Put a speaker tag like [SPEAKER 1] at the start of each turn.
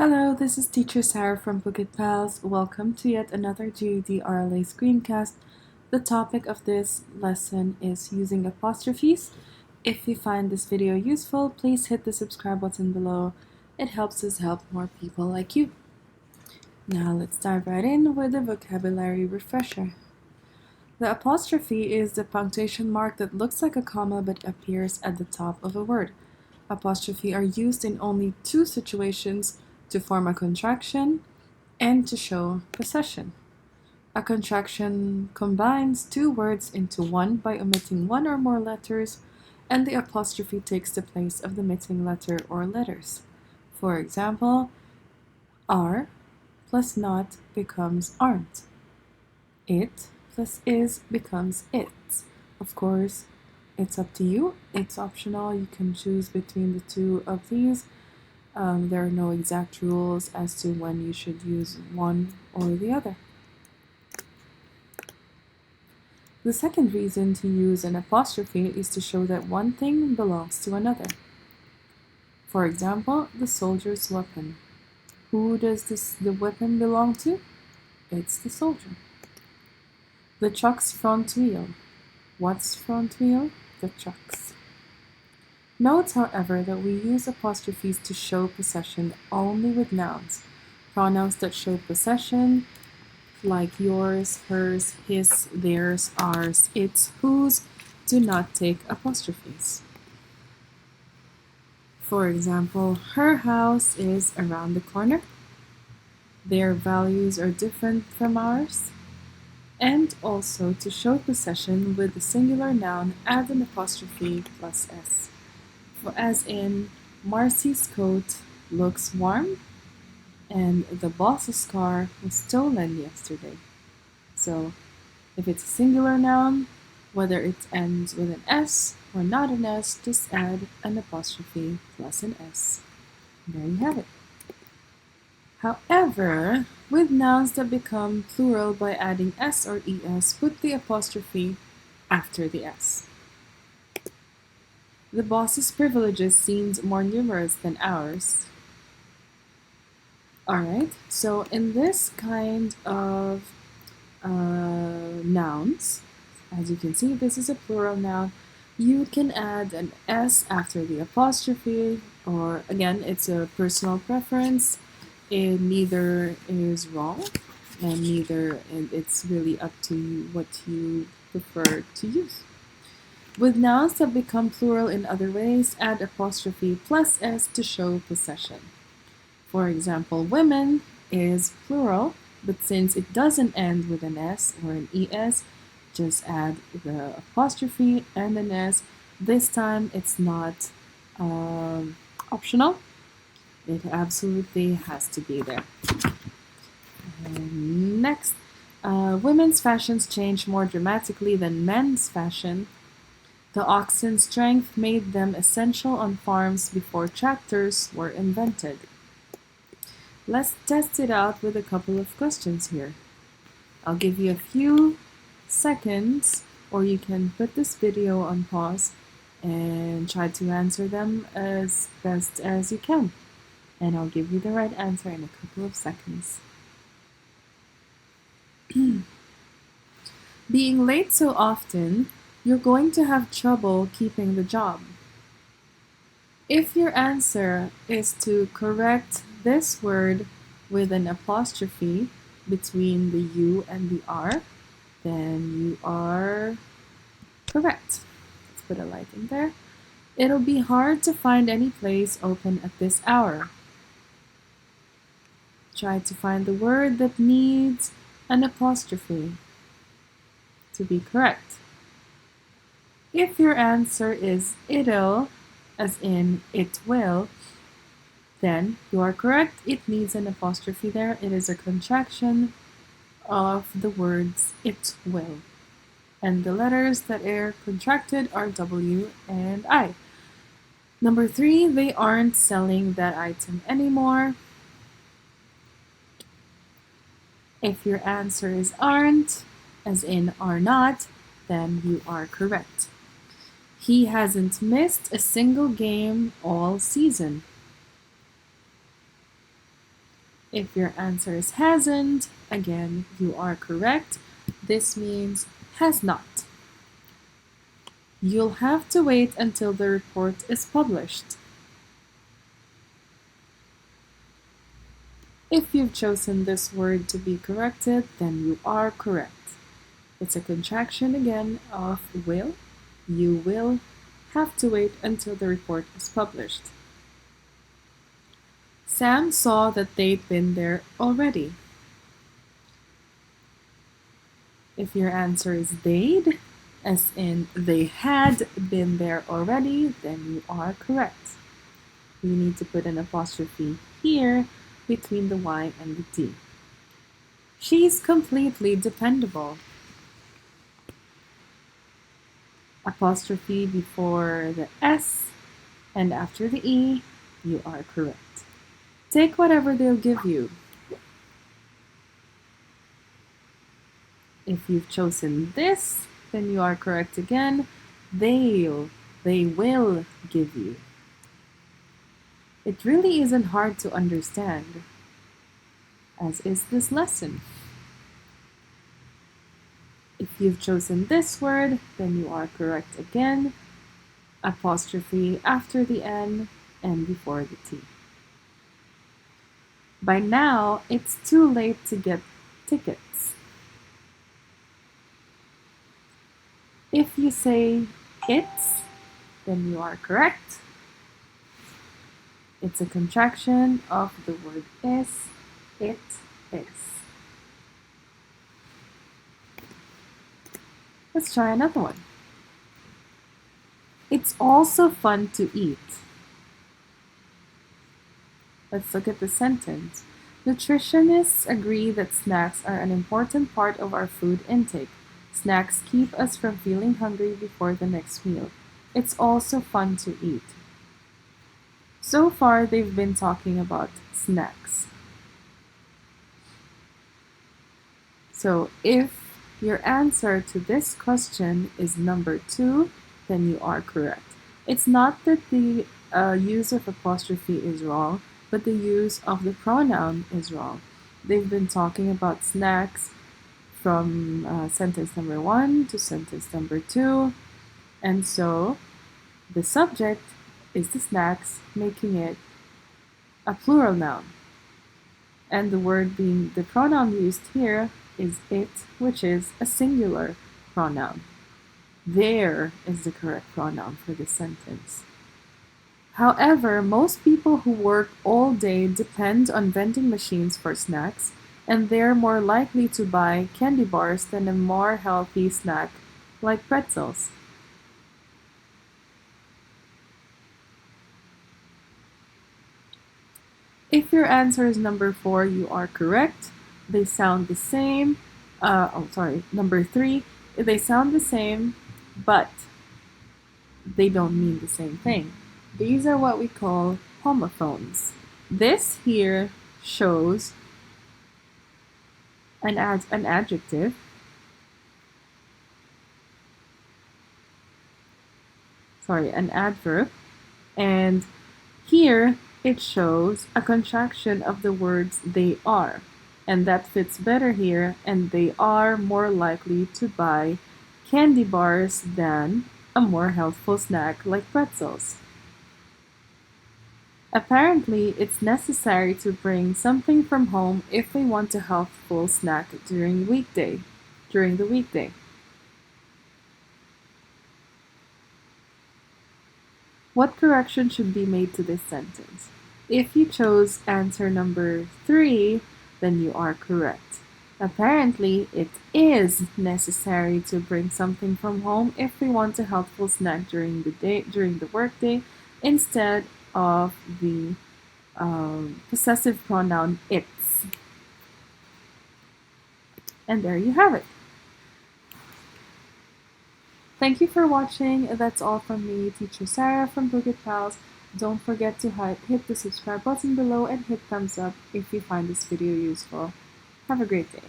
[SPEAKER 1] Hello, this is teacher Sara from phuketpals. Welcome to yet another GED RLA screencast. The topic of this lesson is using apostrophes. If you find this video useful, please hit the subscribe button below. It helps us help more people like you. Now let's dive right in with a vocabulary refresher. The apostrophe is the punctuation mark that looks like a comma but appears at the top of a word. Apostrophe are used in only two situations: to form a contraction and to show possession. A contraction combines two words into one by omitting one or more letters, and the apostrophe takes the place of the missing letter or letters. For example, are plus not becomes aren't. It plus is becomes it. Of course, it's up to you. It's optional. You can choose between the two of these. There are no exact rules as to when you should use one or the other. The second reason to use an apostrophe is to show that one thing belongs to another. For example, the soldier's weapon. Who does the weapon belong to? It's the soldier. The truck's front wheel. What's front wheel? The truck's. Note, however, that we use apostrophes to show possession only with nouns. Pronouns that show possession, like yours, hers, his, theirs, ours, its, whose, do not take apostrophes. For example, her house is around the corner. Their values are different from ours. And also, to show possession with the singular noun, add an apostrophe plus s. As in, Marcy's coat looks warm, and the boss's car was stolen yesterday. So, if it's a singular noun, whether it ends with an S or not an S, just add an apostrophe plus an S. There you have it. However, with nouns that become plural by adding S or ES, put the apostrophe after the S. The boss's privileges seemed more numerous than ours. Alright, so in this kind of nouns, as you can see, this is a plural noun. You can add an S after the apostrophe, or again, it's a personal preference. Neither is wrong, and it's really up to you what you prefer to use. With nouns that become plural in other ways, add apostrophe plus s to show possession. For example, women is plural, but since it doesn't end with an s or an es, just add the apostrophe and an s. This time it's not optional. It absolutely has to be there. Next, women's fashions change more dramatically than men's fashion. The oxen's strength made them essential on farms before tractors were invented. Let's test it out with a couple of questions here. I'll give you a few seconds, or you can put this video on pause and try to answer them as best as you can. And I'll give you the right answer in a couple of seconds. Being late so often, you're going to have trouble keeping the job. If your answer is to correct this word with an apostrophe between the U and the R, then you are correct. Let's put a light in there. It'll be hard to find any place open at this hour. Try to find the word that needs an apostrophe to be correct. If your answer is it'll, as in it will, then you are correct. It needs an apostrophe there. It is a contraction of the words it will. And the letters that are contracted are W and I. Number 3, they aren't selling that item anymore. If your answer is aren't, as in are not, then you are correct. He hasn't missed a single game all season. If your answer is hasn't, again, you are correct. This means has not. You'll have to wait until the report is published. If you've chosen this word to be corrected, then you are correct. It's a contraction again of will. You will have to wait until the report is published. Sam saw that they'd been there already. If your answer is they'd, as in they had been there already, then you are correct. You need to put an apostrophe here between the Y and the D. She's completely dependable. Apostrophe before the S and after the E, you are correct. Take whatever they'll give you. If you've chosen this, then you are correct again. They will give you. It really isn't hard to understand, as is this lesson. If you've chosen this word, then you are correct again. Apostrophe after the N and before the T. By now, it's too late to get tickets. If you say it's, then you are correct. It's a contraction of the word is. It is. Let's try another one. It's also fun to eat. Let's look at the sentence. Nutritionists agree that snacks are an important part of our food intake. Snacks keep us from feeling hungry before the next meal. It's also fun to eat. So far, they've been talking about snacks. So if your answer to this question is number 2, then you are correct. It's not that the use of apostrophe is wrong, but the use of the pronoun is wrong. They've been talking about snacks from sentence number 1 to sentence number 2, and so the subject is the snacks, making it a plural noun. And the word being the pronoun used here is it, which is a singular pronoun. There is the correct pronoun for this sentence. However, most people who work all day depend on vending machines for snacks, and they're more likely to buy candy bars than a more healthy snack like pretzels. If your answer is number 4, you are correct. They sound the same. Number 3, they sound the same, but they don't mean the same thing. These are what we call homophones. This here shows an adjective, an adverb, and here it shows a contraction of the words they are, and that fits better here, and they are more likely to buy candy bars than a more healthful snack like pretzels. Apparently, it's necessary to bring something from home if they want a healthful snack during the weekday. What correction should be made to this sentence? If you chose answer number 3, then you are correct. Apparently, it is necessary to bring something from home if we want a healthful snack during the workday, instead of the possessive pronoun it's. And there you have it. Thank you for watching. That's all from me, Teacher Sara from phuketpals. Don't forget to hit the subscribe button below and hit thumbs up if you find this video useful. Have a great day.